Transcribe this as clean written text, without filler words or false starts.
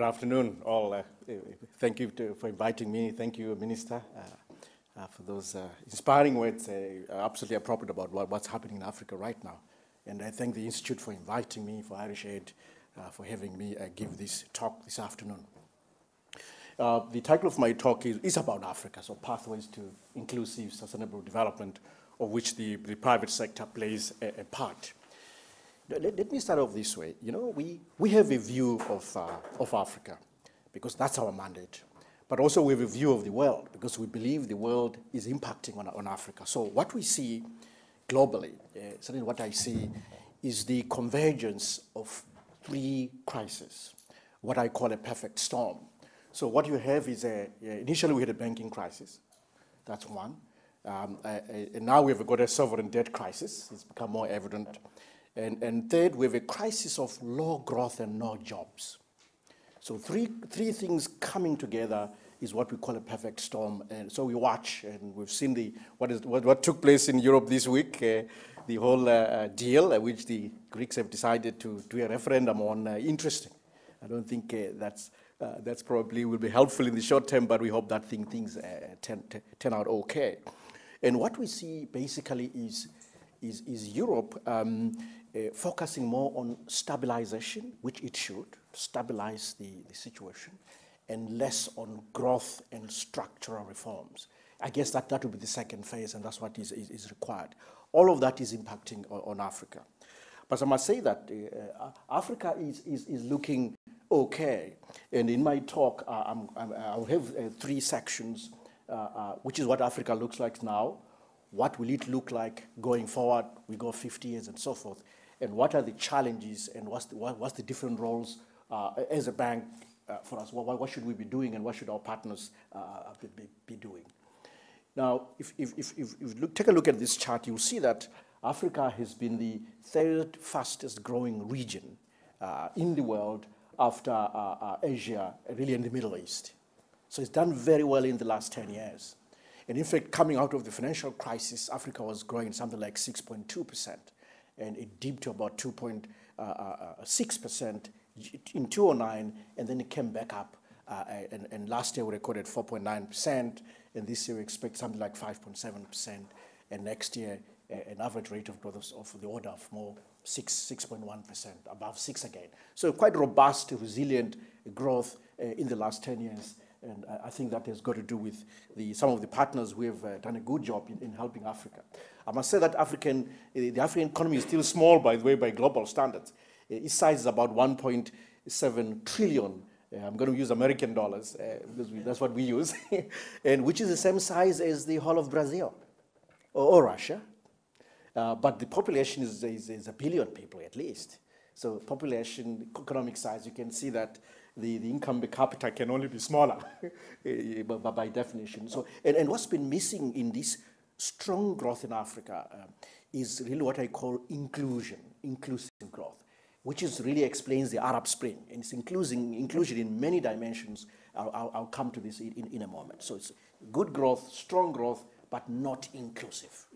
Good afternoon, all. Thank you for inviting me. Thank you, Minister, for those inspiring words, absolutely appropriate about what's happening in Africa right now. And I thank the Institute for inviting me, for Irish Aid, for having me give this talk this afternoon. The title of my talk is about Africa, so pathways to inclusive, sustainable development, of which the private sector plays a part. Let me start off this way. You know, we have a view of Africa because that's our mandate, but also we have a view of the world because we believe the world is impacting on Africa. So what we see globally, certainly what I see, is the convergence of three crises, what I call a perfect storm. So what you have is initially we had a banking crisis, that's one. And now we've got a sovereign debt crisis, it's become more evident. And third, we have a crisis of low growth and no jobs. So three things coming together is what we call a perfect storm. And so we watch, and we've seen what took place in Europe this week, the whole deal, which the Greeks have decided to do a referendum on. Interesting. I don't think that's probably will be helpful in the short term, but we hope that things turn out okay. And what we see basically is Europe focusing more on stabilization, which it should, stabilize the situation, and less on growth and structural reforms. I guess that will be the second phase, and that's what is required. All of that is impacting on Africa. But I must say that Africa is looking okay. And in my talk, I'll have three sections, which is what Africa looks like now. What will it look like going forward? We go 50 years and so forth. And what are the challenges and what's the different roles as a bank for us? What should we be doing and what should our partners be doing? Now, if you take a look at this chart, you'll see that Africa has been the third fastest growing region in the world after Asia, really in the Middle East. So it's done very well in the last 10 years. And in fact, coming out of the financial crisis, Africa was growing something like 6.2%, and it dipped to about 2.6% in 2009, and then it came back up. And last year we recorded 4.9%, and this year we expect something like 5.7%, and next year an average rate of growth of the order of more 6.1%, above 6 again. So quite robust, resilient growth in the last 10 years. And I think that has got to do with some of the partners who have done a good job in helping Africa. I must say that the African economy is still small, by the way, by global standards. Its size is about 1.7 trillion. I'm going to use American dollars because that's what we use, and which is the same size as the whole of Brazil or Russia. But the population is 1 billion people at least. So population, economic size, you can see that the income per capita can only be smaller by definition. So, and what's been missing in this strong growth in Africa is really what I call inclusive growth, which really explains the Arab Spring. And it's inclusion in many dimensions. I'll come to this in a moment. So it's good growth, strong growth, but not inclusive.